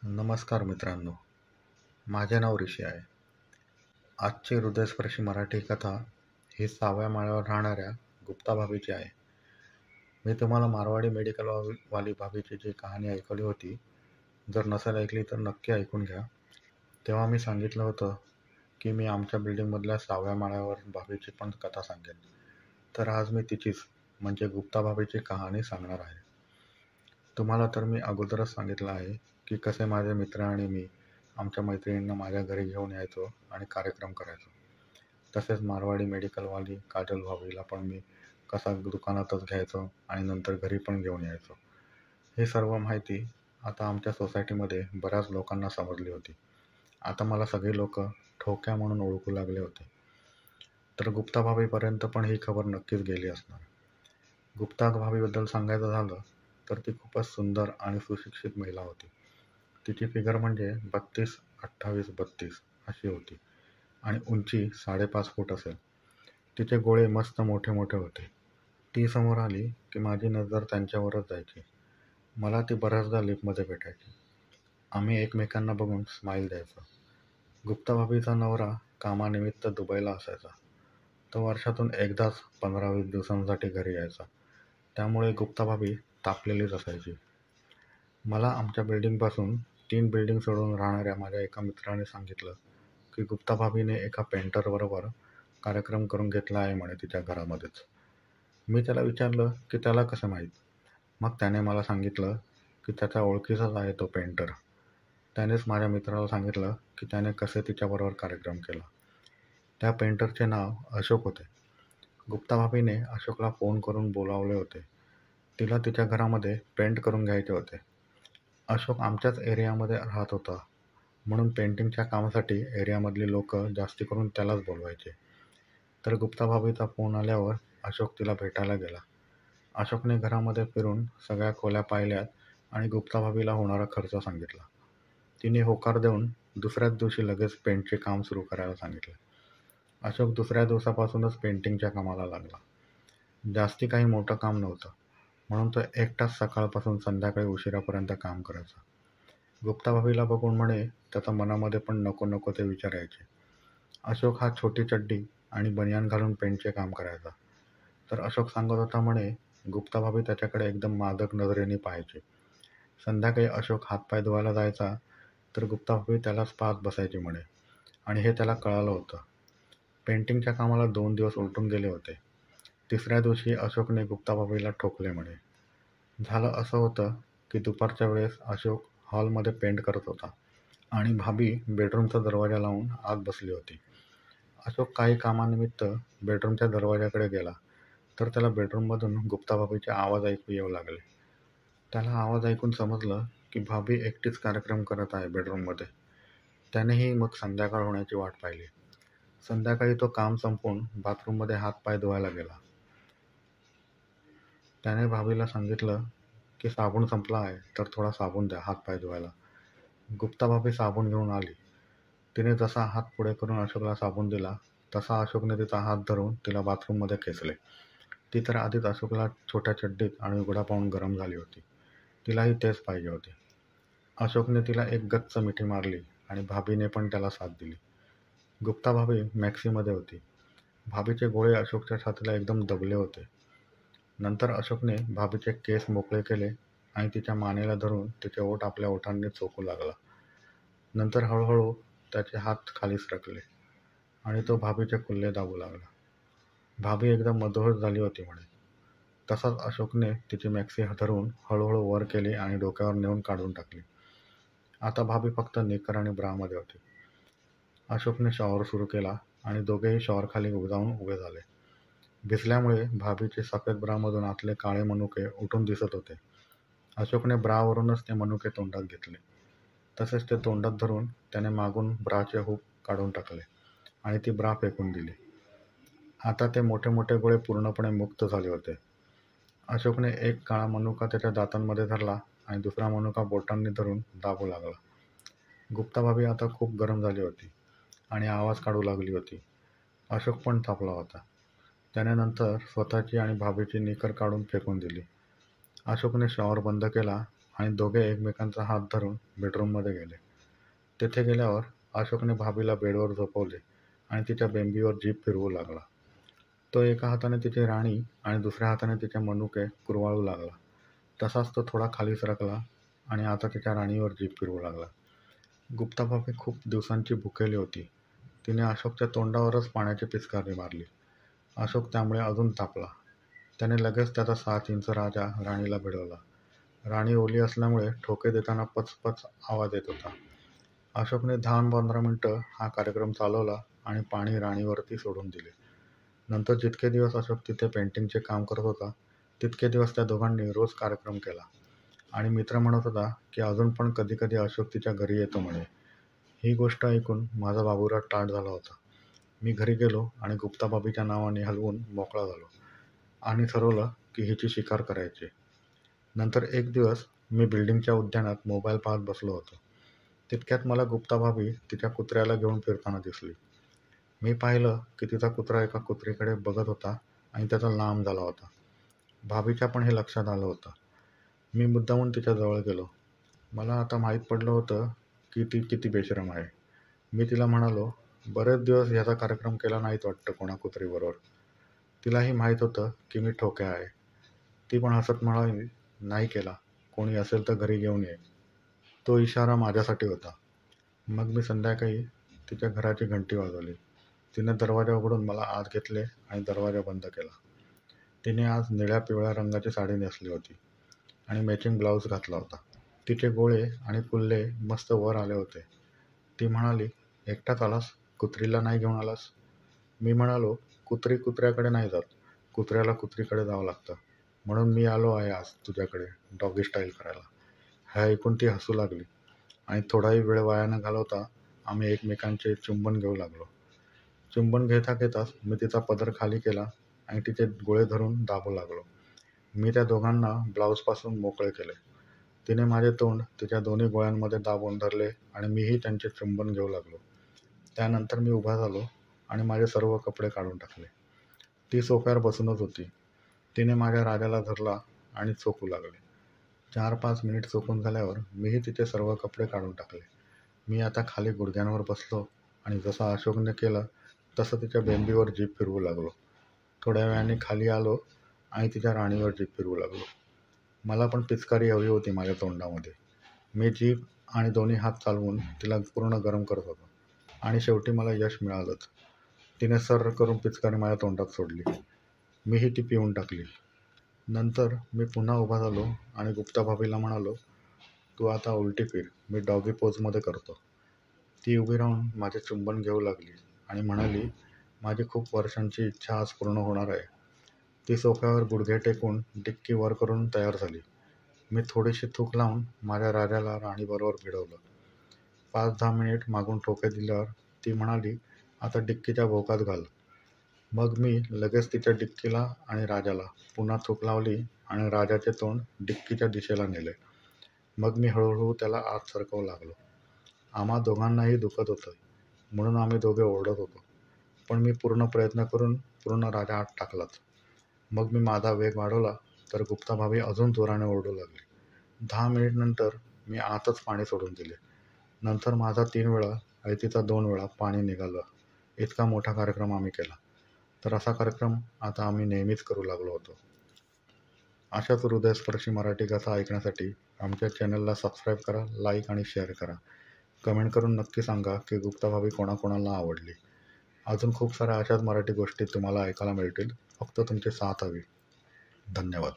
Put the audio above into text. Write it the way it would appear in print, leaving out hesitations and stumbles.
नमस्कार मित्रांनो, माझे नाव ऋषी आहे. आजची हृदयस्पर्शी मराठी कथा ही 6व्या माळ्यावर राहणाऱ्या गुप्ता भाभीची आहे. मी तुम्हाला मारवाडी मेडिकल वाली भाभीची जी कहाणी ऐकवली होती, जर नसेल ऐकली तर नक्की ऐकून घ्या. तेव्हा मी सांगितलं होतं की मी आमच्या बिल्डिंगमधल्या 6व्या माळ्यावर भाभीची पण कथा सांगेन. तर आज मी तिचीच म्हणजे गुप्ता भाभीची कहाणी सांगणार आहे. तुम्हाला तर मी अगोदरच सांगितलं आहे की कसे माझे मित्र आणि मी आमच्या मैत्रिणींना माझ्या घरी घेऊन यायचो आणि कार्यक्रम करायचो. तसेच मारवाडी मेडिकलवाली काजल भाभीला पण मी कसा दुकानातच घ्यायचो आणि नंतर घरी पण घेऊन यायचो. हे सर्व माहिती आता आमच्या सोसायटीमध्ये बऱ्याच लोकांना समजली होती. आता मला सगळे लोक ठोक्या म्हणून ओळखू लागले होते. तर गुप्ता भाभीपर्यंत पण ही खबर नक्कीच गेली असणार. गुप्ता भाभीबद्दल सांगायचं झालं तर ती खूपच सुंदर आणि सुशिक्षित महिला होती. तिची फिगर म्हणजे 32-28-32 अशी होती आणि उंची 5.5 फूट असेल. तिचे डोळे मस्त मोठे मोठे होते. ती समोर आली की माझी नजर त्यांच्यावरच जायची. मला ती बऱ्याचदा लिफ्टमध्ये भेटायची. आम्ही एकमेकांना बघून स्माईल द्यायचो. गुप्ता भाभीचा नवरा कामानिमित्त दुबईला असायचा. तो वर्षातून एकदाच 15-20 दिवसांसाठी घरी यायचा. त्यामुळे गुप्ता भाभी तापलेलीच असायची. मला आमच्या बिल्डिंगपासून 3 बिल्डिंग सोडून राहणाऱ्या माझ्या एका मित्राने सांगितलं की गुप्ता भाभीने एका पेंटरबरोबर कार्यक्रम करून घेतला आहे म्हणे तिच्या घरामध्येच. मी त्याला विचारलं की त्याला कसं माहीत. मग त्याने मला सांगितलं की त्याच्या ओळखीचाच आहे तो पेंटर. त्यानेच माझ्या मित्राला सांगितलं की त्याने कसे तिच्याबरोबर कार्यक्रम केला. त्या पेंटरचे नाव अशोक होते. गुप्ता भाभीने अशोकला फोन करून बोलावले होते. तिला तिच्या घरामध्ये पेंट करून घ्यायचे होते. अशोक आमच्याच एरियामध्ये राहत होता म्हणून पेंटिंगच्या कामासाठी एरियामधली लोक जास्ती करून त्यालाच बोलवायचे. तर गुप्ता भाभीचा फोन आल्यावर अशोक तिला भेटायला गेला. अशोकने घरामध्ये फिरून सगळ्या खोल्या पाहिल्यात आणि गुप्ता भाभीला होणारा खर्च सांगितला. तिने होकार देऊन दुसऱ्याच दिवशी लगेच पेंटचे काम सुरू करायला सांगितले. अशोक दुसऱ्या दिवसापासूनच पेंटिंगच्या कामाला लागला. जास्ती काही मोठं काम नव्हतं म्हणून तो एकटाच सकाळपासून संध्याकाळी उशिरापर्यंत काम करायचा. गुप्ता भाभीला बघून म्हणे त्याच्या मनामध्ये पण नको नको ते विचार यायचे. अशोक हा छोटी चड्डी आणि बनियान घालून पेंटचे काम करायचा. तर अशोक सांगत होता म्हणे गुप्ता भाभी त्याच्याकडे एकदम मादक नजरेने पाहायची. संध्याकाळी अशोक हातपाय धुवायला जायचा तर गुप्ता भाभी त्यालाच पाहत बसायची म्हणे आणि हे त्याला कळालं होतं. पेंटिंगच्या कामाला 2 दिवस उलटून गेले होते. तिसऱ्या दिवशी अशोकने गुप्ता भाभीला ठोकले म्हणे. झालं असं होतं की दुपारच्या वेळेस अशोक हॉलमध्ये पेंट करत होता आणि भाभी बेडरूमचा दरवाजा लावून आत बसली होती. अशोक काही कामानिमित्त बेडरूमच्या दरवाजाकडे गेला तर त्याला बेडरूममधून गुप्ता भाभीचे आवाज ऐकू येऊ लागले. त्याला आवाज ऐकून समजलं की भाभी एकटीच कार्यक्रम करत आहे बेडरूममध्ये. त्यानेही मग संध्याकाळ होण्याची वाट पाहिली. संध्याकाळी तो काम संपवून बाथरूममध्ये हातपाय धुवायला गेला. त्याने भाभीला सांगितलं की साबण संपला आहे तर थोडा साबण द्या हातपाय धुवायला. गुप्ता भाभी साबण घेऊन आली. तिने जसा हात पुढे करून अशोकला साबण दिला तसा अशोकने तिचा हात धरून तिला बाथरूममध्ये खेचले. ती तर आधीच अशोकला छोट्या चड्डीत आणि उघडा पाहून गरम झाली होती. तिलाही तेच पाहिजे होते. अशोकने तिला एक गच्च मिठी मारली आणि भाभीने पण त्याला साथ दिली. गुप्ता भाभी मॅक्सीमध्ये होती. भाभीचे गोळे अशोकच्या छातीला एकदम दबले होते. नंतर अशोकने भाभीचे केस मोकळे केले आणि तिच्या मानेला धरून तिचे ओठ आपल्या ओठांनी चोखू लागला. नंतर हळूहळू त्याचे हात खाली सरकले आणि तो भाभीचे कुल्ले दाबू लागला. भाभी एकदम मदोहर झाली होती म्हणे. तसाच अशोकने तिची मॅक्सी धरून हळूहळू वर केली आणि डोक्यावर नेऊन काढून टाकली. आता भाभी फक्त निकर आणि ब्रामध्ये होती. अशोकने शॉवर सुरू केला आणि दोघेही शॉवरखाली जाऊन उभे झाले. भिजल्यामुळे भाभीचे सफेद ब्रामधून आतले काळे मनुके उठून दिसत होते. अशोकने ब्रावरूनच ते मनुके तोंडात घेतले. तसेच ते तोंडात धरून त्याने मागून ब्राचे हुक काढून टाकले आणि ती ब्रा फेकून दिली. आता ते मोठे मोठे गोळे पूर्णपणे मुक्त झाले होते. अशोकने एक काळा मनुका त्याच्या दातांमध्ये धरला आणि दुसरा मनुका बोटांनी धरून दाबू लागला. गुप्ता भाभी आता खूप गरम झाली होती आणि आवाज काढू लागली होती. अशोक पण तापला होता. त्याने नंतर स्वतःची आणि भाभीची निकर काढून फेकून दिली. अशोकने शॉवर बंद केला आणि दोघे एकमेकांचा हात धरून बेडरूममध्ये गेले. तेथे गेल्यावर अशोकने भाभीला बेडवर झोपवले आणि तिच्या बेंबीवर जीभ फिरवू लागला. तो एका हाताने तिची राणी आणि दुसऱ्या हाताने तिचे मनुके कुरवाळू लागला. तसाच तो थोडा खाली सरकला आणि आता तिच्या राणीवर जीभ फिरवू लागला. गुप्ता भाभी खूप दिवसांची भुकेली होती. तिने अशोकच्या तोंडावरच पाण्याची पिचकारी मारली. अशोक त्यामुळे अजून तापला. त्याने लगेच त्याचा 7 इंच राजा राणीला भिडवला. राणी ओली असल्यामुळे ठोके देताना पचपच आवाज येत होता. अशोकने 10-15 मिनिटं हा कार्यक्रम चालवला आणि पाणी राणीवरती सोडून दिले. नंतर जितके दिवस अशोक तिथे पेंटिंगचे काम करत होता, तितके दिवस त्या दोघांनी रोज कार्यक्रम केला. आणि मित्र म्हणत होता की अजून पण कधी कधी अशोक तिच्या घरी येतो म्हणे. ही गोष्ट ऐकून माझा बाबूराव टाळ झाला होता. मी घरी गेलो आणि गुप्ता भाभीच्या नावाने हलवून मोकळा झालो आणि ठरवलं की हिची शिकार करायची. नंतर एक दिवस मी बिल्डिंगच्या उद्यानात मोबाईल पाहत बसलो होतो. तितक्यात मला गुप्ता भाभी तिच्या कुत्र्याला घेऊन फिरताना दिसली. मी पाहिलं की तिचा कुत्रा एका कुत्रीकडे बघत होता आणि त्याचा लांब झाला होता. भाभीच्या पण हे लक्षात आलं होतं. मी मुद्दामून तिच्या जवळ गेलो. मला आता माहीत पडलं होतं की ती किती बेशरम आहे. मी तिला म्हणालो, बरेच दिवस ह्याचा कार्यक्रम केला नाहीत वाटतं कोणा कुत्रीबरोबर. तिलाही माहीत होतं की मी ठोक्या आहे. ती पण हसत म्हणाली, नाही केला. कोणी असेल तर घरी घेऊन ये. तो इशारा माझ्यासाठी होता. मग मी संध्याकाळी तिच्या घराची घंटी वाजवली. तिने दरवाजा उघडून मला आत घेतले आणि दरवाजा बंद केला. तिने आज निळ्या पिवळ्या रंगाची साडी नेसली होती आणि मॅचिंग ब्लाऊज घातला होता. तिचे गोळे आणि कुल्ले मस्त वर आले होते. ती म्हणाली, एकटाच आलास? कुत्रीला नाही घेऊन आलास? मी म्हणालो, कुत्री कुत्र्याकडे नाही जात. कुत्र्याला कुत्रीकडे जावं लागतं. म्हणून मी आलो आहे आज तुझ्याकडे डॉगी स्टाईल करायला. हे ऐकून ती हसू लागली आणि थोडाही वेळ वाया न घालवता आम्ही एकमेकांचे चुंबन घेऊ लागलो. चुंबन घेता घेताच मी तिचा पदर खाली केला आणि तिचे गोळे धरून दाबू लागलो. मी त्या दोघांना ब्लाऊजपासून मोकळे केले. तिने माझे तोंड तिच्या दोन्ही गोळ्यांमध्ये दाबून धरले आणि मीही त्यांचे चुंबन घेऊ लागलो. त्यानंतर मी उभा झालो आणि माझे सर्व कपडे काढून टाकले. ती सोफ्यावर बसूनच होती. तिने माझ्या राजाला धरला आणि चोखू लागले. 4-5 मिनिट चोखून झाल्यावर मीही तिचे सर्व कपडे काढून टाकले. मी आता खाली गुडघ्यांवर बसलो आणि जसं अशोकने केलं तसं तिच्या बेंबीवर जीभ फिरवू लागलो. थोड्या वेळाने खाली आलो आणि तिच्या राणीवर जीभ फिरवू लागलो. मला पण पिचकारी हवी होती माझ्या तोंडामध्ये. मी जीभ आणि दोन्ही हात चालवून तिला पूर्ण गरम करत होतो आणि शेवटी मला यश मिळालंच. तिने सर्र करून पिचकारी माझ्या तोंडात सोडली. मीही ती पिऊन टाकली. नंतर मी पुन्हा उभा झालो आणि गुप्ता भाभीला म्हणालो, तू आता उलटी फिर, मी डॉगी पोजमध्ये करतो. ती उभी राहून माझे चुंबन घेऊ लागली आणि म्हणाली, माझी खूप वर्षांची इच्छा आज पूर्ण होणार आहे. ती सोफ्यावर गुडघे टेकून डिक्की वर करून तयार झाली. मी थोडीशी थूक लावून माझ्या राजाला राणीबरोबर भिडवलं. 5-10 मिनिट मागून ठोके दिल्यावर ती म्हणाली, आता डिक्कीच्या भोकात घाल. मग मी लगेच तिच्या डिक्कीला आणि राजाला पुन्हा थूक लावली आणि राजाचे तोंड डिक्कीच्या दिशेला नेले. मग मी हळूहळू त्याला आत सरकवू लागलो. आम्हा दोघांनाही दुखत होतं म्हणून आम्ही दोघे ओरडत होतो. पण मी पूर्ण प्रयत्न करून पूर्ण राजा आत टाकलाच. मग मी माझा वेग वाढवला तर गुप्ता भाभी अजून जोराने ओरडू लागली. 10 मिनिट नंतर मी आतच पाणी सोडून दिले. नंतर माझा 3 वेळा आणि तिचा 2 वेळा पाणी निघालं. इतका मोठा कार्यक्रम आम्ही केला. तर असा कार्यक्रम आता आम्ही नेहमीच करू लागलो होतो. अशाच हृदयस्पर्शी मराठी कथा ऐकण्यासाठी आमच्या चॅनलला सबस्क्राईब करा, लाईक आणि शेअर करा. कमेंट करून नक्की सांगा की गुप्ता भाभी कोणाकोणाला आवडली. अजून खूप साऱ्या अशाच मराठी गोष्टी तुम्हाला ऐकायला मिळतील. फक्त तुमची साथ हवी. धन्यवाद.